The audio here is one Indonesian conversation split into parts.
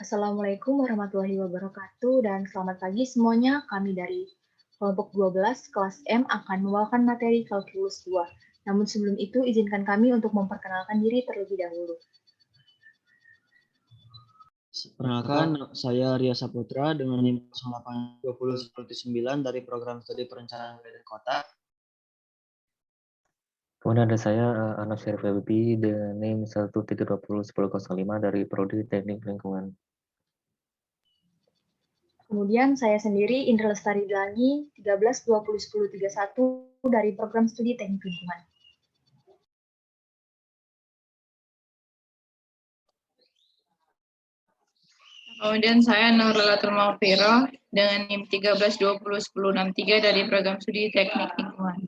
Assalamualaikum warahmatullahi wabarakatuh dan selamat pagi semuanya. Kami dari kelompok 12 kelas M akan membawakan materi kalkulus 2. Namun sebelum itu izinkan kami untuk memperkenalkan diri terlebih dahulu. Perkenalkan, saya Ria Saputra dengan NIM 082019 dari program studi perencanaan wilayah dan kota. Kemudian ada saya, Anas Syarif Habibie, dengan NIM 13201005 dari Prodi Teknik Lingkungan. Kemudian saya sendiri Indra Lestari Dilangi 13201031 dari program studi Teknik Lingkungan. Kemudian saya Nurulatul Maufiroh dengan NIM 13201063 dari program studi Teknik Lingkungan.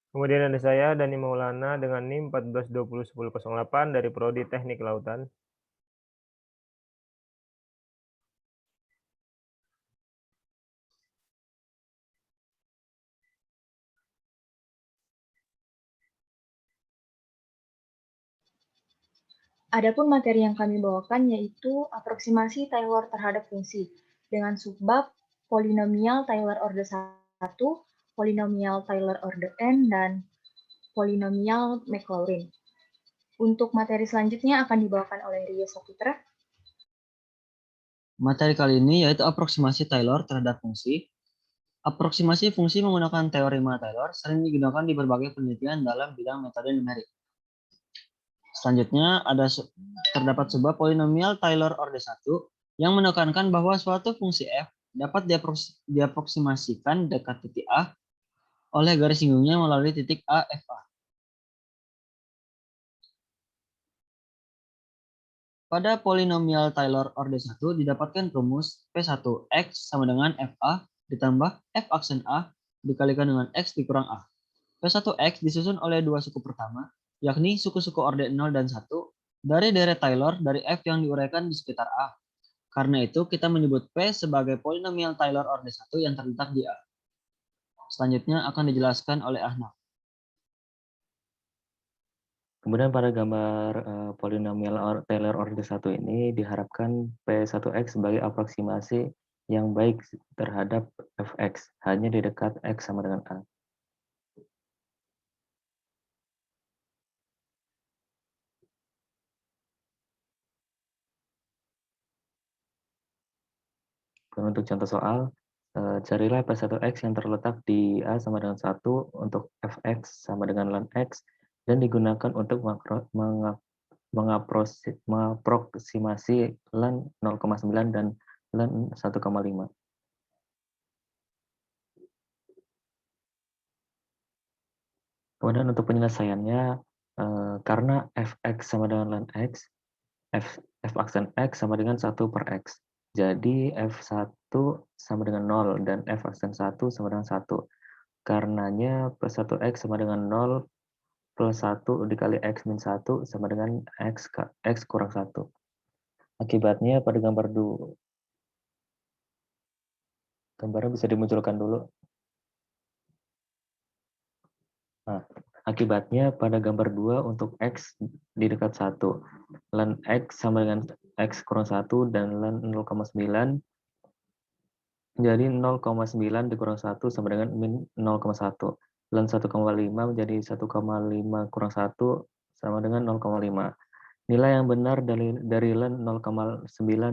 Kemudian ada saya Dani Maulana dengan NIM 14201008 dari Prodi Teknik Lautan. Adapun materi yang kami bawakan yaitu aproksimasi Taylor terhadap fungsi dengan subbab polinomial Taylor order 1, polinomial Taylor order n, dan polinomial Maclaurin. Untuk materi selanjutnya akan dibawakan oleh Ria Saputra. Materi kali ini yaitu aproksimasi Taylor terhadap fungsi. Aproksimasi fungsi menggunakan teorema Taylor sering digunakan di berbagai penelitian dalam bidang metode numerik. Selanjutnya terdapat sebuah polinomial Taylor order 1 yang menekankan bahwa suatu fungsi f dapat diaproksimasikan dekat titik A oleh garis singgungnya melalui titik A FA. Pada polinomial Taylor order 1 didapatkan rumus P1X sama dengan FA ditambah F aksen A dikalikan dengan X dikurang A. P1X disusun oleh dua suku pertama, yakni suku-suku order 0 dan 1 dari deret Taylor dari F yang diuraikan di sekitar A. Karena itu kita menyebut P sebagai polinomial Taylor order 1 yang terletak di A. Selanjutnya akan dijelaskan oleh Ahnaf. Kemudian pada gambar polinomial Taylor order 1 ini diharapkan P1X sebagai aproksimasi yang baik terhadap Fx, hanya di dekat X sama dengan A. Dan untuk contoh soal, carilah P1X yang terletak di A sama dengan 1 untuk Fx sama dengan ln X dan digunakan untuk mengaproksimasi ln 0,9 dan ln 1,5. Kemudian untuk penyelesaiannya, karena Fx sama dengan ln X, F aksen X sama dengan 1 per X. Jadi F1 sama dengan 0 dan F aksen 1 sama dengan 1. Karenanya P1X sama dengan 0 plus 1 dikali X min 1 sama dengan X kurang 1. Akibatnya pada gambar 2. Gambarnya bisa dimunculkan dulu. Nah, akibatnya pada gambar 2 untuk X di dekat 1. Ln X sama dengan X kurang 1 dan ln 0,9. Jadi 0,9 dikurang 1 sama dengan min 0,1. Ln 1,5 menjadi 1,5 kurang 1 sama dengan 0,5. Nilai yang benar dari ln 0,9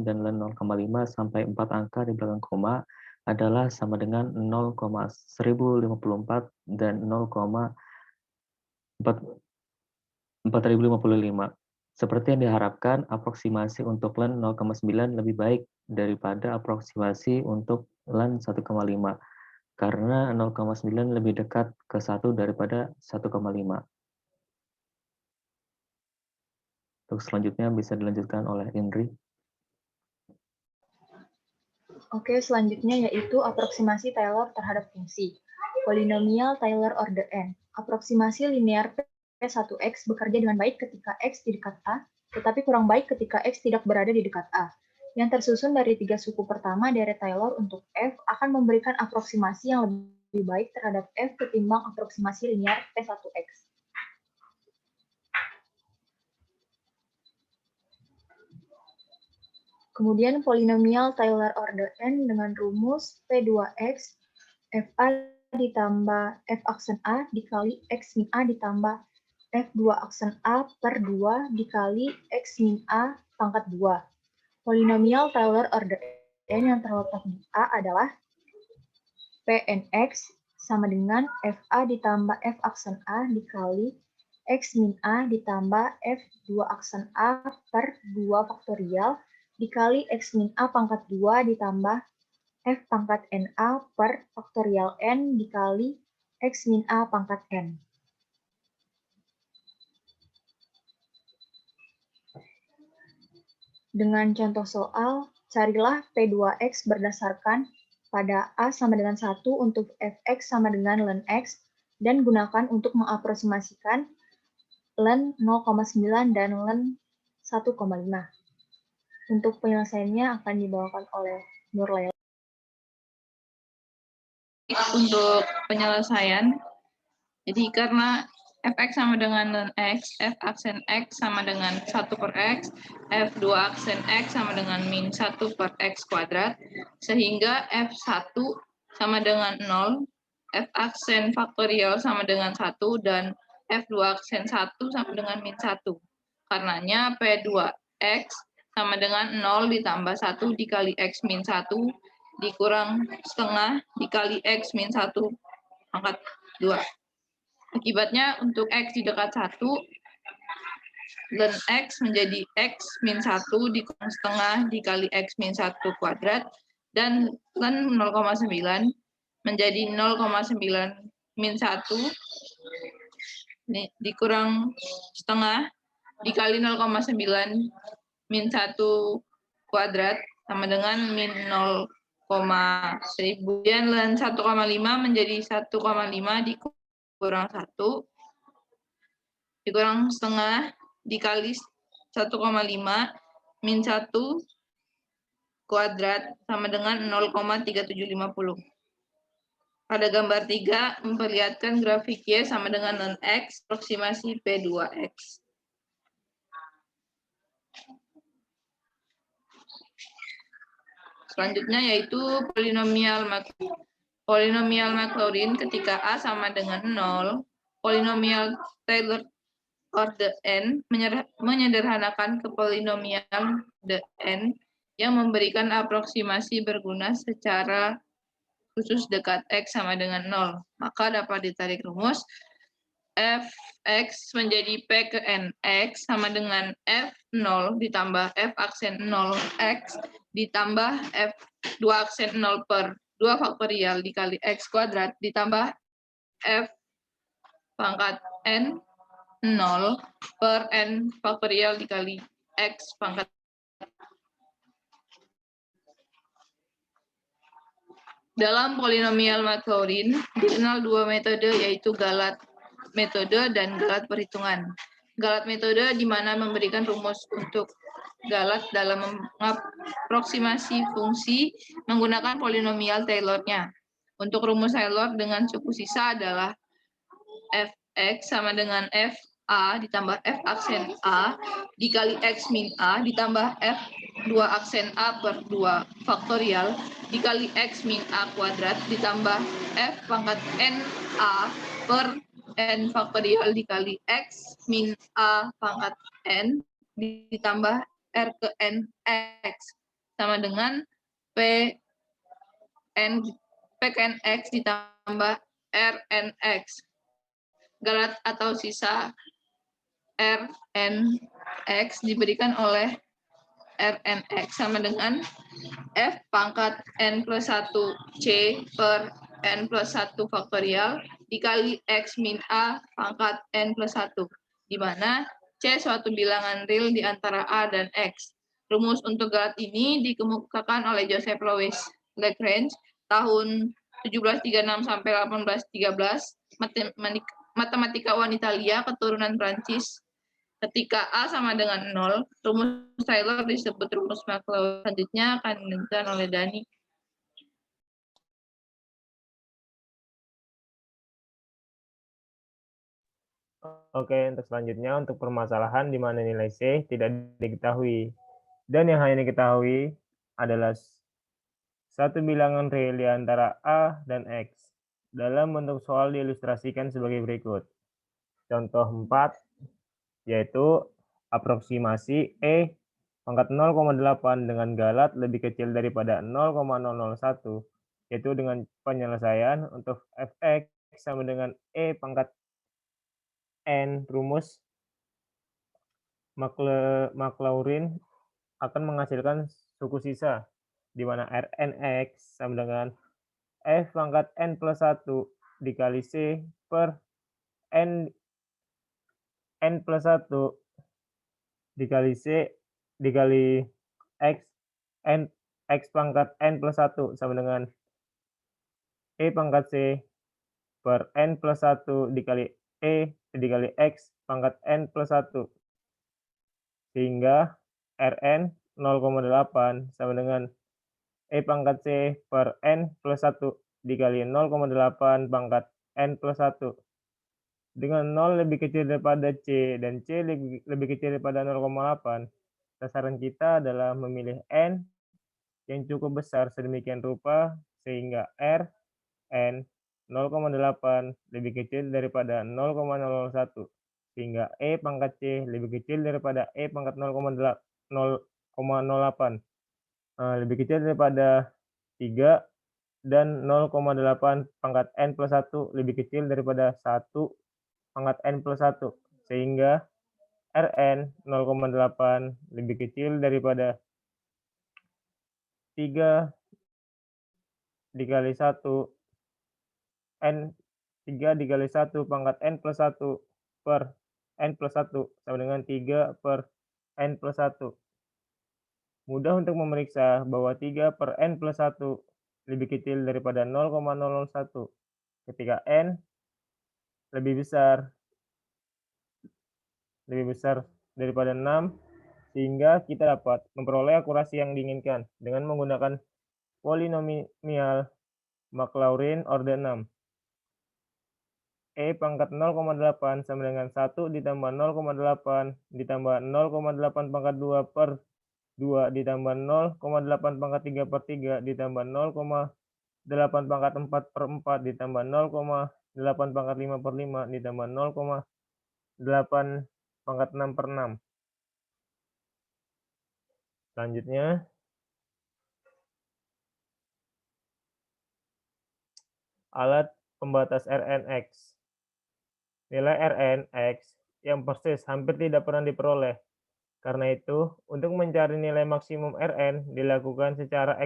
dan ln 0,5 sampai 4 angka di belakang koma adalah sama dengan 0,1054 dan 0,4055. Seperti yang diharapkan, aproksimasi untuk ln 0,9 lebih baik daripada aproksimasi untuk ln 1,5 karena 0,9 lebih dekat ke 1 daripada 1,5. Untuk selanjutnya bisa dilanjutkan oleh Indri. Oke, selanjutnya yaitu aproksimasi Taylor terhadap fungsi. Polinomial Taylor order n. Aproksimasi linear P1X bekerja dengan baik ketika X di dekat A, tetapi kurang baik ketika X tidak berada di dekat A. Yang tersusun dari tiga suku pertama deret Taylor untuk F akan memberikan aproksimasi yang lebih baik terhadap F ketimbang aproksimasi linear P1X. Kemudian polinomial Taylor order n dengan rumus P2x FA ditambah F aksen A dikali X min A ditambah F2 aksen A per 2 dikali X min A pangkat 2. Polinomial Taylor order n yang terletak di A adalah Pnx sama dengan FA ditambah F aksen A dikali X min A ditambah F2 aksen A per 2 faktorial dikali X min A pangkat 2 ditambah F pangkat NA per faktorial N dikali X min A pangkat N. Dengan contoh soal, carilah P2X berdasarkan pada A sama dengan 1 untuk Fx sama dengan ln X dan gunakan untuk mengaproksimasikan ln 0,9 dan ln 1,5. Untuk penyelesaiannya akan dibawakan oleh Nurlela. Untuk penyelesaian, jadi karena Fx sama dengan ln X, F aksen X sama dengan 1 per X, F2 aksen X sama dengan min 1 per X kuadrat, sehingga F1 sama dengan 0, F aksen faktorial sama dengan 1, dan F2 aksen 1 sama dengan min 1. Karenanya P2X sama dengan 0 ditambah 1 dikali X min 1 dikurang setengah dikali X min 1 pangkat 2. Akibatnya untuk X di dekat 1, ln X menjadi X min 1 dikurang setengah dikali X min 1 kuadrat, dan ln 0,9 menjadi 0,9 min 1 dikurang setengah dikali 0,9 min 1 kuadrat sama dengan min 0,1000. Dan ln 1,5 menjadi 1,5 dikurang 1 dikurang setengah dikali 1,5 min 1 kuadrat sama dengan 0,3750. Pada gambar 3 memperlihatkan grafik Y sama dengan ln X, aproksimasi P2X. Selanjutnya yaitu polinomial Maclaurin ketika A sama dengan 0, polinomial Taylor order n menyederhanakan ke polinomial Dn yang memberikan aproksimasi berguna secara khusus dekat X sama dengan 0. Maka dapat ditarik rumus Fx menjadi P ke Nx sama dengan F0 ditambah F aksen 0x ditambah F2 aksen 0 per 2 faktorial dikali X kuadrat ditambah F pangkat N 0 per N faktorial dikali X pangkat. Dalam polinomial Maclaurin dikenal dua metode, yaitu Galat metode dan Galat perhitungan. Galat metode di mana memberikan rumus untuk Galat dalam mengaproksimasi fungsi menggunakan polinomial Taylor-nya. Untuk rumus Taylor dengan suku sisa adalah Fx sama dengan Fa ditambah F aksen A dikali X min A ditambah F2 aksen A per 2 faktorial dikali X min A kuadrat ditambah F pangkat NA per N faktorial dikali X min A pangkat N ditambah R ke NX sama dengan PNX ditambah RNX. Galat atau sisa RNX diberikan oleh RNX sama dengan F pangkat N plus 1 C per N plus 1 faktorial dikali X min A pangkat N plus 1, di mana C suatu bilangan real di antara A dan X. Rumus untuk galat ini dikemukakan oleh Joseph Louis Lagrange tahun 1736 sampai 1813, matematikawan Italia keturunan Prancis. Ketika A sama dengan 0, rumus Taylor disebut rumus Maclaurin. Selanjutnya akan dilanjutkan oleh Dani. Oke, untuk selanjutnya untuk permasalahan di mana nilai C tidak diketahui. Dan yang hanya diketahui adalah satu bilangan real di antara A dan X. Dalam bentuk soal diilustrasikan sebagai berikut. Contoh 4, yaitu aproksimasi E pangkat 0,8 dengan galat lebih kecil daripada 0,001, yaitu dengan penyelesaian untuk fx sama dengan E pangkat N. Rumus Maclaurin akan menghasilkan suku sisa, di mana Rnx sama dengan F pangkat N plus 1 dikali C per N plus 1 dikali C dikali X pangkat N plus 1 sama dengan E pangkat C per N plus 1 dikali E dikali X pangkat N plus 1. Sehingga Rn 0,8 sama dengan E pangkat C per N plus 1 dikali 0,8 pangkat N plus 1. Dengan 0 lebih kecil daripada C dan C lebih kecil daripada 0,8, sasaran kita adalah memilih N yang cukup besar sedemikian rupa sehingga R, N, 0,8 lebih kecil daripada 0,01, sehingga E pangkat C lebih kecil daripada E pangkat 0,08, lebih kecil daripada 3, dan 0,8 pangkat N plus 1 lebih kecil daripada 1 pangkat N plus 1, sehingga Rn 0,8 lebih kecil daripada 3 dikali 1 N 3 dikali 1 pangkat N plus 1 per N plus 1 sama dengan 3 per N plus 1. Mudah untuk memeriksa bahwa 3 per N plus 1 lebih kecil daripada 0,001 ketika N lebih besar daripada 6, sehingga kita dapat memperoleh akurasi yang diinginkan dengan menggunakan polinomial Maclaurin orde 6. E pangkat 0,8 sama dengan 1 ditambah 0,8 ditambah 0,8 pangkat 2 per 2 ditambah 0,8 pangkat 3 per 3 ditambah 0,8 pangkat 4 per 4 ditambah 0,8 pangkat 5 per 5 ditambah 0,8 pangkat 6 per 6. Selanjutnya, alat pembatas Rnx. Nilai Rnx yang persis hampir tidak pernah diperoleh. Karena itu, untuk mencari nilai maksimum Rn dilakukan secara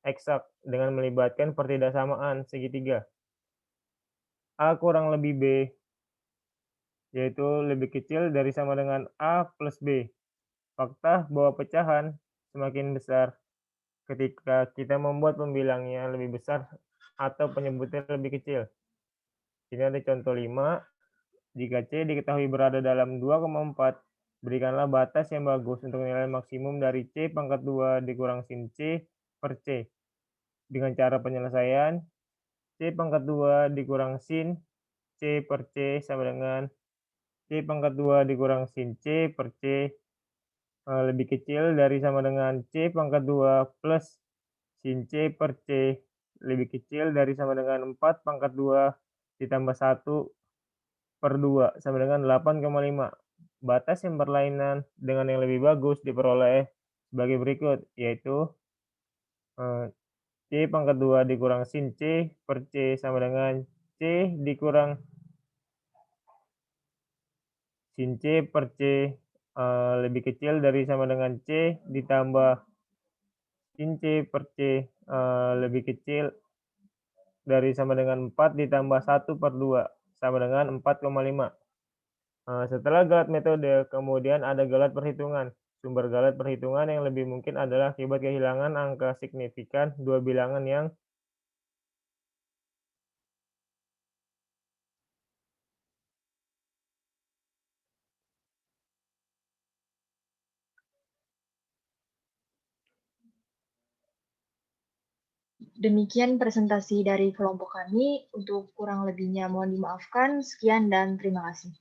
eksak dengan melibatkan pertidaksamaan segitiga. A kurang lebih B, yaitu lebih kecil dari sama dengan A plus B. Fakta bahwa pecahan semakin besar ketika kita membuat pembilangnya lebih besar atau penyebutnya lebih kecil. Ini ada contoh 5. Jika C diketahui berada dalam 2,4, berikanlah batas yang bagus untuk nilai maksimum dari C pangkat 2 dikurang sin C per C. Dengan cara penyelesaian, C pangkat 2 dikurang sin C per C sama dengan C pangkat 2 dikurang sin C per C lebih kecil dari sama dengan C pangkat 2 plus sin C per C lebih kecil dari sama dengan 4 pangkat 2 ditambah 1 per 2 sama dengan 8,5. Batas yang berlainan dengan yang lebih bagus diperoleh sebagai berikut, yaitu C pangkat 2 dikurang sin C per C sama dengan C dikurang sin C per C lebih kecil dari sama dengan C ditambah sin C per C lebih kecil dari sama dengan 4 ditambah 1 per 2 sama dengan 4,5. Setelah galat metode, kemudian ada galat perhitungan. Sumber galat perhitungan yang lebih mungkin adalah akibat kehilangan angka signifikan dua bilangan yang Demikian presentasi dari kelompok kami. Untuk kurang lebihnya mohon dimaafkan. Sekian dan terima kasih.